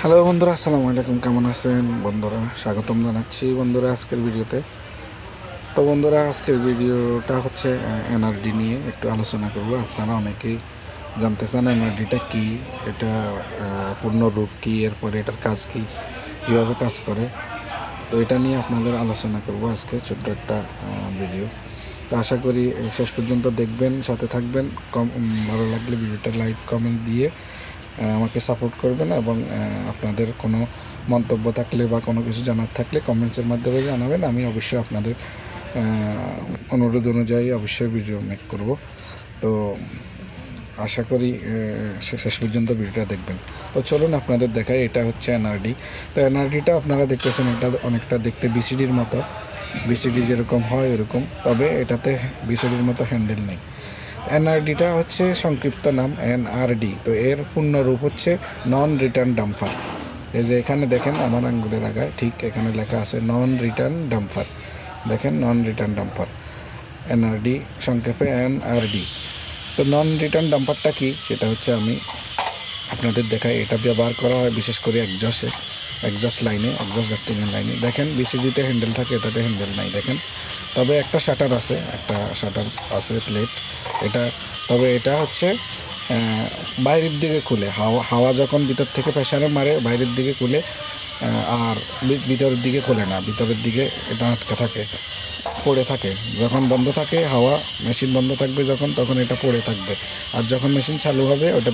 Hello বন্ধুরা, আসসালামু আলাইকুম। কেমন আছেন বন্ধুরা? স্বাগতম জানাচ্ছি বন্ধুরা আজকের ভিডিওতে। তো বন্ধুরা, আজকের ভিডিওটা হচ্ছে এনআরডি নিয়ে একটু আলোচনা করব। আপনারা অনেকেই জানতে চান এনআরডিটা কী, এটা পূর্ণ রূপ কী, এরপরে এটার কাজ কী, কীভাবে কাজ করে। তো এটা নিয়ে আপনাদের আলোচনা করব আজকে ছোট্ট একটা ভিডিও। তো আশা করি শেষ পর্যন্ত দেখবেন, সাথে থাকবেন। ভালো লাগলে ভিডিওটা লাইক কমেন্ট দিয়ে আমাকে সাপোর্ট করবেন এবং আপনাদের কোনো মন্তব্য থাকলে বা কোনো কিছু জানার থাকলে কমেন্টসের মাধ্যমে জানাবেন। আমি অবশ্যই আপনাদের অনুরোধ অনুযায়ী অবশ্যই ভিডিও মেক করব। তো আশা করি শেষ পর্যন্ত ভিডিওটা দেখবেন। তো চলুন আপনাদের দেখাই। এটা হচ্ছে এনআরডি। তো এনআরডিটা আপনারা দেখতেছেন, এটা অনেকটা দেখতে বিসিডির মতো। বিসিডি যেরকম হয় এরকম, তবে এটাতে বিসিডির মতো হ্যান্ডেল নেই। এনআরডিটা হচ্ছে সংক্ষিপ্ত নাম এনআরডি। তো এর পূর্ণ রূপ হচ্ছে নন রিটার্ন ডাম্পার। এই যে এখানে দেখেন আমার আঙ্গুলের আগায় ঠিক এখানে লেখা আছে নন রিটার্ন ডাম্পার। দেখেন, নন রিটার্ন ডাম্পার, এনআরডি সংক্ষেপে এনআরডি। তো নন রিটার্ন ডাম্পারটা কি সেটা হচ্ছে আমি আপনাদের দেখাই। এটা ব্যবহার করা হয় বিশেষ করে একজস্ট লাইনে, একজস্ট ডাক্টিংয়ের লাইনে। দেখেন বিসিডিতে হ্যান্ডেল থাকে, এটাতে হ্যান্ডেল নাই। দেখেন, তবে একটা শাটার আছে প্লেট এটা। তবে এটা হচ্ছে বাইরের দিকে খুলে, হাওয়া যখন ভিতর থেকে প্রেসারে মারে বাইরের দিকে খুলে, আর ভিতরের দিকে খুলে না। ভিতরের দিকে এটা আটকে থাকে, পড়ে থাকে। যখন বন্ধ থাকে হাওয়া, মেশিন বন্ধ থাকবে যখন, তখন এটা পড়ে থাকবে। আর যখন মেশিন চালু হবে ওটা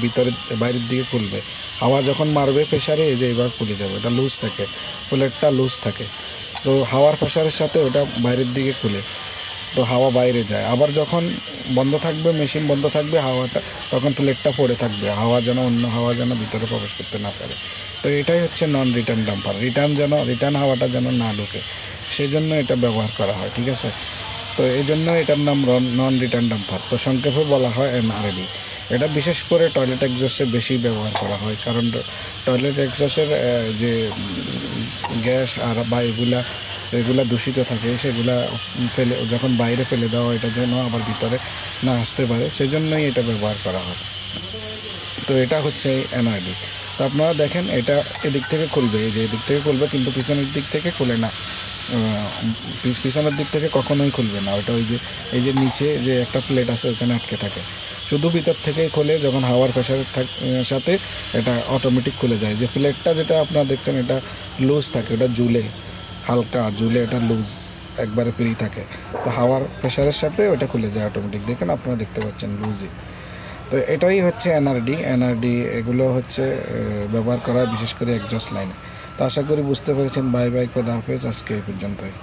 বাইরের দিকে খুলবে। হাওয়া যখন মারবে প্রেসারে, এই যে এবার খুলে যাবে। এটা লুজ থাকে, প্লেটটা লুজ থাকে। তো হাওয়ার প্রেসারের সাথে ওটা বাইরের দিকে খুলে, তো হাওয়া বাইরে যায়। আবার যখন বন্ধ থাকবে, মেশিন বন্ধ থাকবে হাওয়াটা, তখন প্লেটটা পড়ে থাকবে, অন্য হাওয়া যেন ভিতরে প্রবেশ করতে না পারে। তো এটাই হচ্ছে নন রিটার্ন ডাম্পার। রিটার্ন হাওয়াটা যেন না ঢুকে, সেই জন্য এটা ব্যবহার করা হয়। ঠিক আছে? তো এই জন্য এটার নাম নন রিটার্ন ডাম্পার। তো সংক্ষেপে বলা হয় এনআরডি। এটা বিশেষ করে টয়লেট এক্সস্টে বেশি ব্যবহার করা হয়, কারণ টয়লেট এক্সস্টের যে গ্যাস আর বা এগুলা দূষিত থাকে, সেগুলা যখন বাইরে ফেলে দেওয়া, এটা যেন আবার ভিতরে না আসতে পারে, সেই জন্যই এটা ব্যবহার করা হয়। তো এটা হচ্ছে এনআরডি। তো আপনারা দেখেন, এটা এদিক থেকে খুলবে, এই যে এদিক থেকে খুলবে, কিন্তু পিছনের দিক থেকে খুলে না। পিছনের দিক থেকে কখনোই খুলবে না। ওটা এই যে নিচে যে একটা প্লেট আছে ওখানে আটকে থাকে। শুধু ভিতর থেকেই খুলে, যখন হাওয়ার প্রেশারের সাথে এটা অটোমেটিক খুলে যায়। যে প্লেটটা যেটা আপনারা দেখছেন এটা লুজ থাকে, ওটা হালকা ঝুলে, এটা লুজ একবারে ফ্রি থাকে। তো হাওয়ার প্রেশারের সাথে ওটা খুলে যায় অটোমেটিক। দেখেন, আপনারা দেখতে পাচ্ছেন লুজই। তো এটাই হচ্ছে এনআরডি। এগুলো হচ্ছে ব্যবহার করা বিশেষ করে একজস্ট লাইনে। তো আশা করি বুঝতে পেরেছেন। বাই বাই, খোদা হাফেজ। আজকে এই পর্যন্তই।